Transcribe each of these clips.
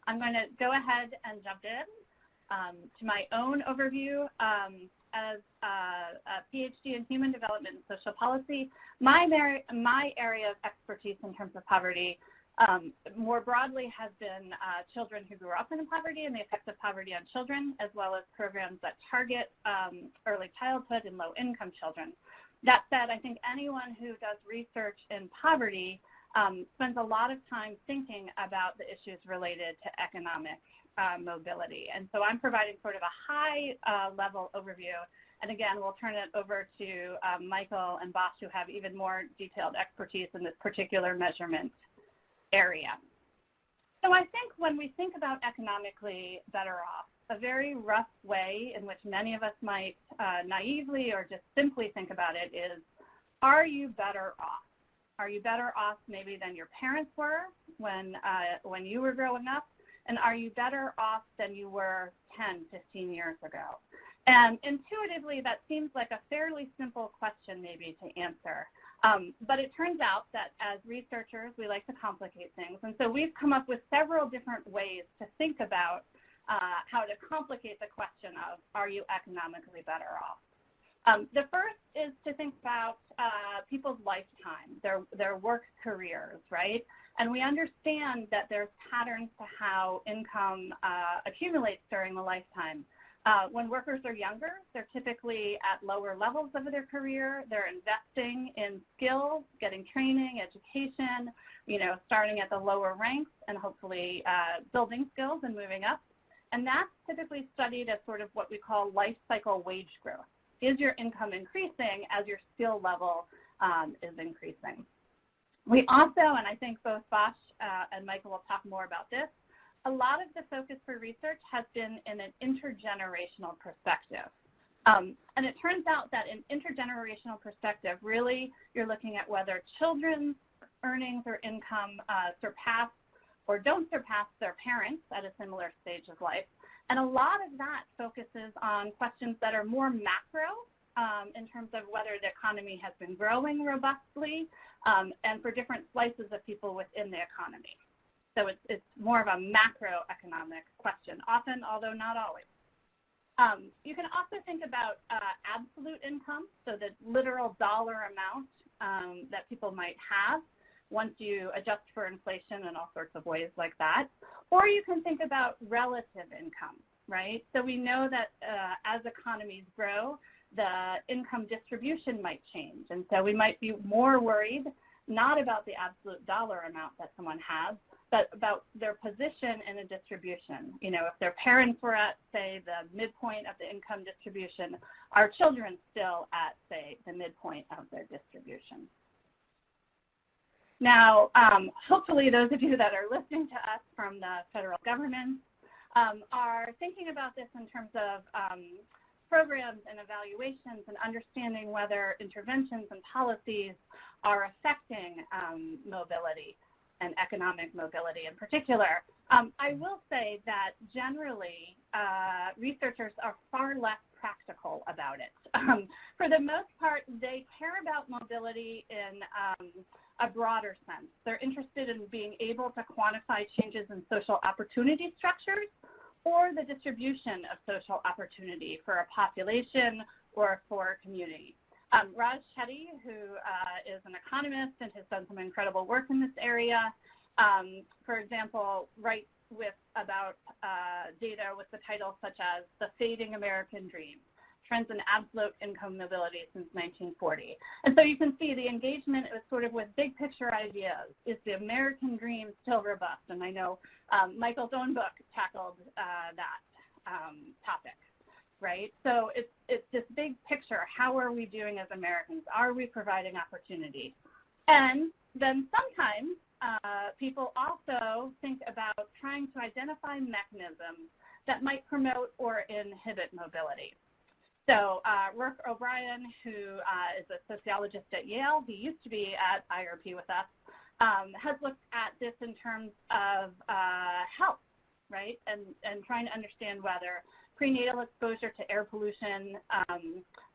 I'm going to go ahead and jump in to my own overview. As a PhD in human development and social policy, my area of expertise in terms of poverty more broadly has been children who grew up in poverty and the effects of poverty on children, as well as programs that target early childhood and low-income children. That said, I think anyone who does research in poverty spends a lot of time thinking about the issues related to economic mobility. And so I'm providing sort of a high-level overview. And again, we'll turn it over to Michael and Bosch, who have even more detailed expertise in this particular measurement area. So I think when we think about economically better off, a very rough way in which many of us might naively or just simply think about it is, are you better off? Are you better off maybe than your parents were when you were growing up? And are you better off than you were 10, 15 years ago? And intuitively, that seems like a fairly simple question maybe to answer. But it turns out that as researchers, we like to complicate things. And so we've come up with several different ways to think about how to complicate the question of, are you economically better off? The first is to think about people's lifetime, their work careers, right? And we understand that there's patterns to how income accumulates during the lifetime. When workers are younger, they're typically at lower levels of their career. They're investing in skills, getting training, education, starting at the lower ranks and hopefully building skills and moving up. And that's typically studied as sort of what we call life cycle wage growth. Is your income increasing as your skill level is increasing? We also, and I think both Bosch and Michael will talk more about this, a lot of the focus for research has been in an intergenerational perspective. And it turns out that in intergenerational perspective, really, you're looking at whether children's earnings or income surpass or don't surpass their parents at a similar stage of life. And a lot of that focuses on questions that are more macro in terms of whether the economy has been growing robustly and for different slices of people within the economy. So it's more of a macroeconomic question, often, although not always. You can also think about absolute income, so the literal dollar amount that people might have once you adjust for inflation and all sorts of ways like that. Or you can think about relative income, right? So we know that as economies grow, the income distribution might change. And so we might be more worried not about the absolute dollar amount that someone has, but about their position in a distribution. If their parents were at, say, the midpoint of the income distribution, are children still at, say, the midpoint of their distribution? Now, hopefully those of you that are listening to us from the federal government are thinking about this in terms of programs and evaluations and understanding whether interventions and policies are affecting mobility and economic mobility in particular. I will say that generally researchers are far less practical about it. For the most part, they care about mobility in a broader sense. They're interested in being able to quantify changes in social opportunity structures or the distribution of social opportunity for a population or for a community. Raj Chetty, who is an economist and has done some incredible work in this area, for example, writes about data with the titles such as The Fading American Dream, Trends in Absolute Income Mobility Since 1940. And so you can see the engagement is sort of with big picture ideas. Is the American dream still robust? And I know Michael's own book tackled that topic, right? So it's this big picture. How are we doing as Americans? Are we providing opportunity? And then sometimes people also think about trying to identify mechanisms that might promote or inhibit mobility. So Rourke O'Brien, who is a sociologist at Yale, he used to be at IRP with us, has looked at this in terms of health, right, and trying to understand whether prenatal exposure to air pollution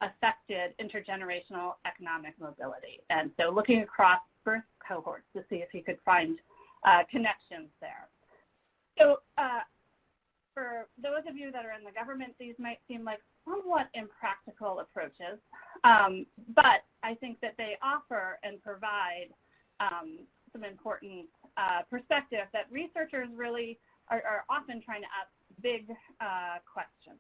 affected intergenerational economic mobility. And so looking across birth cohorts to see if he could find connections there. So those of you that are in the government, these might seem like somewhat impractical approaches, but I think that they offer and provide some important perspective that researchers really are often trying to ask big questions.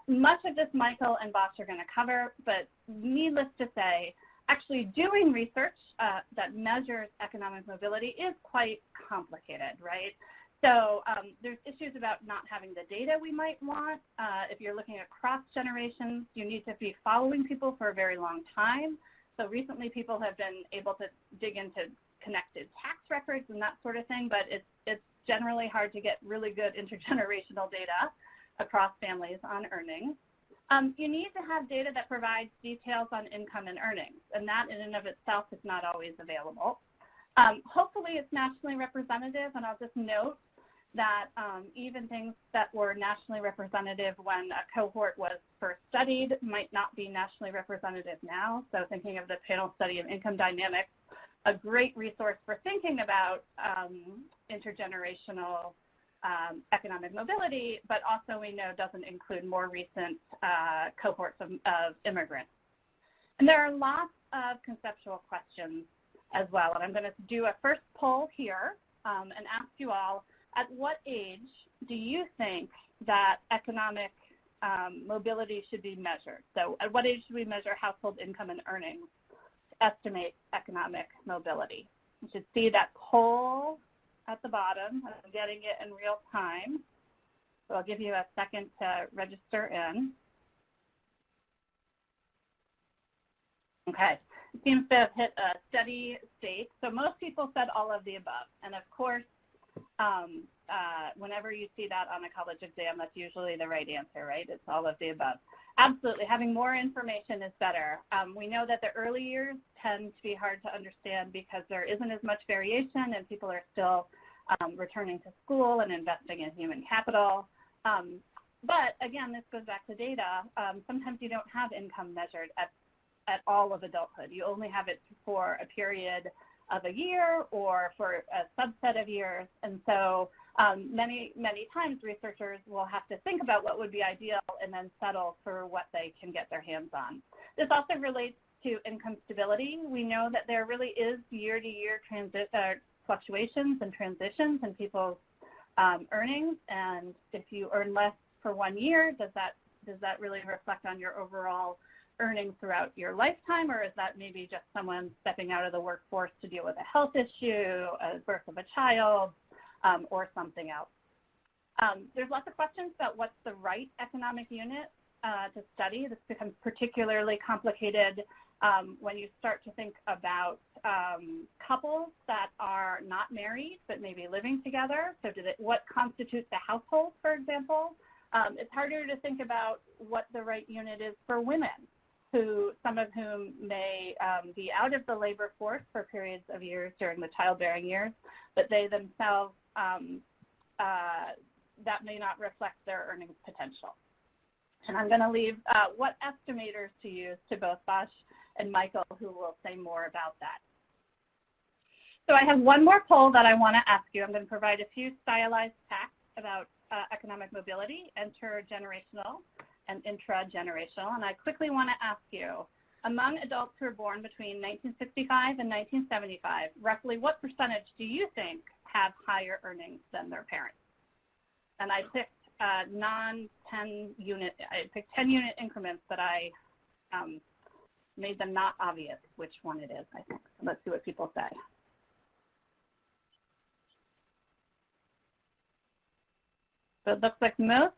Much of this Michael and Bosch are going to cover, but needless to say, actually doing research that measures economic mobility is quite complicated, right? So there's issues about not having the data we might want. If you're looking across generations, you need to be following people for a very long time. So recently people have been able to dig into connected tax records and that sort of thing, but it's generally hard to get really good intergenerational data across families on earnings. You need to have data that provides details on income and earnings, and that in and of itself is not always available. Hopefully it's nationally representative, and I'll just note that even things that were nationally representative when a cohort was first studied might not be nationally representative now. So thinking of the panel study of income dynamics, a great resource for thinking about intergenerational economic mobility, but also we know doesn't include more recent cohorts of immigrants. And there are lots of conceptual questions as well, and I'm going to do a first poll here and ask you all, at what age do you think that economic mobility should be measured? So at what age should we measure household income and earnings to estimate economic mobility? You should see that poll at the bottom. I'm getting it in real time. So I'll give you a second to register in. Okay, it seems to have hit a steady state. So most people said all of the above. And of course, whenever you see that on a college exam, that's usually the right answer, right? It's all of the above. Absolutely, having more information is better. We know that the early years tend to be hard to understand because there isn't as much variation and people are still returning to school and investing in human capital. But again, this goes back to data. Sometimes you don't have income measured at all of adulthood. You only have it for a period of a year or for a subset of years. And so many times researchers will have to think about what would be ideal and then settle for what they can get their hands on. This also relates to income stability. We know that there really is year-to-year fluctuations and transitions in people's earnings, and if you earn less for 1 year, does that really reflect on your overall earnings throughout your lifetime, or is that maybe just someone stepping out of the workforce to deal with a health issue, a birth of a child, or something else? There's lots of questions about what's the right economic unit to study. This becomes particularly complicated when you start to think about couples that are not married but maybe living together. So what constitutes a household, for example? It's harder to think about what the right unit is for women, some of whom may be out of the labor force for periods of years during the childbearing years, but they themselves, that may not reflect their earnings potential. And I'm going to leave what estimators to use to both Bosch and Michael, who will say more about that. So I have one more poll that I want to ask you. I'm going to provide a few stylized facts about economic mobility, intergenerational and intragenerational. And I quickly want to ask you, among adults who were born between 1965 and 1975, roughly what percentage do you think have higher earnings than their parents? And I picked non-10 unit, I picked 10 unit increments, but I made them not obvious which one it is, I think. So let's see what people say. So it looks like most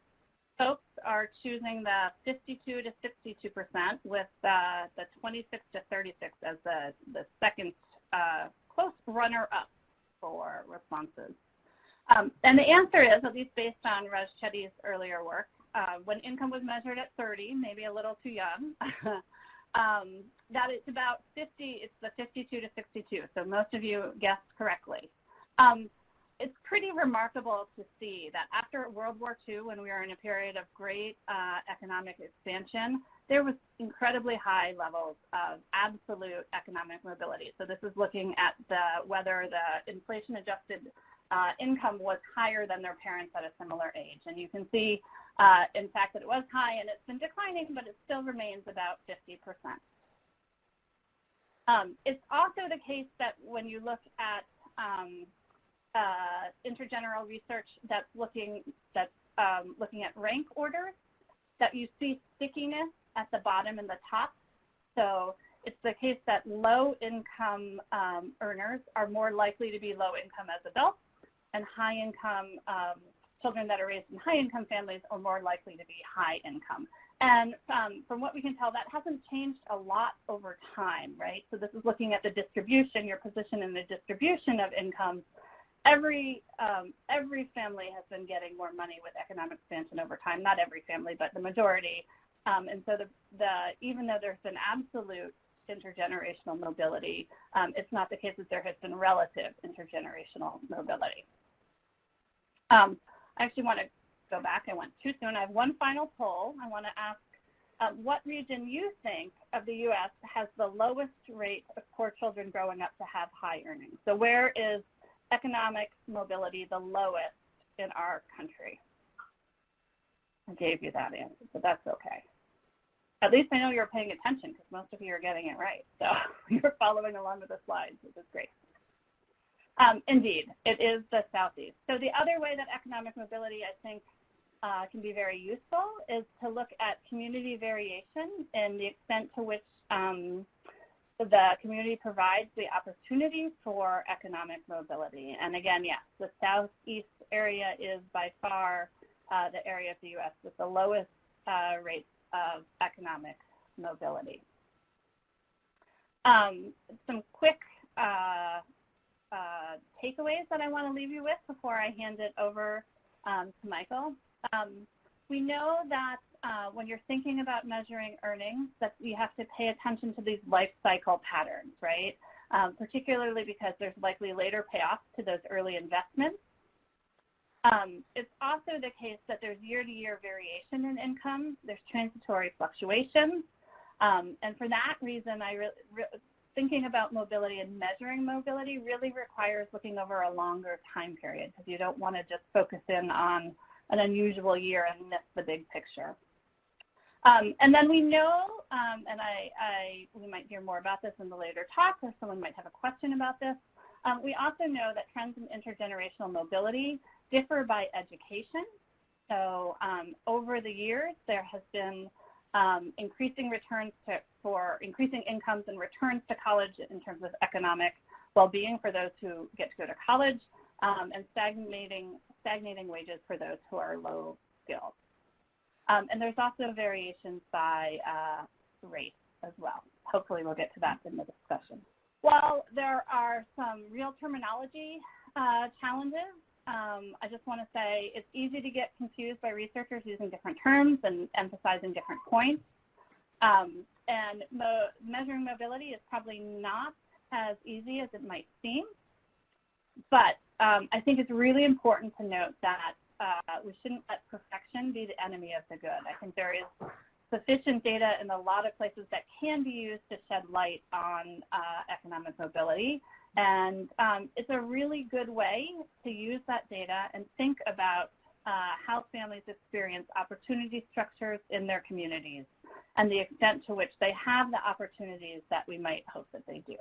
folks are choosing the 52 to 62%, with the 26 to 36 as the second close runner-up for responses. And the answer is, at least based on Raj Chetty's earlier work, when income was measured at 30, maybe a little too young, that it's about 50, it's the 52 to 62. So most of you guessed correctly. It's pretty remarkable to see that after World War II, when we were in a period of great economic expansion, there was incredibly high levels of absolute economic mobility. So this is looking at whether the inflation-adjusted income was higher than their parents at a similar age. And you can see, in fact, that it was high and it's been declining, but it still remains about 50%. It's also the case that when you look at intergenerational research that's looking at rank orders, that you see stickiness at the bottom and the top. So it's the case that low-income earners are more likely to be low-income as adults, and high-income children that are raised in high-income families are more likely to be high-income. And from what we can tell, that hasn't changed a lot over time, right? So this is looking at the distribution, your position in the distribution of income. Every family has been getting more money with economic expansion over time. Not every family, but the majority. And so even though there's been absolute intergenerational mobility, it's not the case that there has been relative intergenerational mobility. I actually want to go back. I went too soon. I have one final poll. I want to ask what region you think of the U.S. has the lowest rate of poor children growing up to have high earnings. So where is economic mobility the lowest in our country? I gave you that answer, but that's okay. At least I know you're paying attention because most of you are getting it right. So you're following along with the slides, which is great. Indeed, it is the Southeast. So the other way that economic mobility, I think, can be very useful is to look at community variation and the extent to which the community provides the opportunity for economic mobility. And again, yes, the Southeast area is by far the area of the U.S. with the lowest rates of economic mobility. Some quick takeaways that I want to leave you with before I hand it over to Michael. We know that when you're thinking about measuring earnings, that you have to pay attention to these life cycle patterns, right? Particularly because there's likely later payoffs to those early investments. It's also the case that there's year-to-year variation in income. There's transitory fluctuations. And for that reason, thinking about mobility and measuring mobility really requires looking over a longer time period because you don't want to just focus in on an unusual year and miss the big picture. And then we know, and we might hear more about this in the later talk, or someone might have a question about this. We also know that trends in intergenerational mobility differ by education. So over the years, there has been increasing returns for increasing incomes and returns to college in terms of economic well-being for those who get to go to college, and stagnating wages for those who are low skilled. And there's also variations by race as well. Hopefully we'll get to that in the discussion. While there are some real terminology challenges, I just want to say it's easy to get confused by researchers using different terms and emphasizing different points. And measuring mobility is probably not as easy as it might seem. But I think it's really important to note that we shouldn't let perfection be the enemy of the good. I think there is sufficient data in a lot of places that can be used to shed light on economic mobility. And it's a really good way to use that data and think about how families experience opportunity structures in their communities and the extent to which they have the opportunities that we might hope that they do.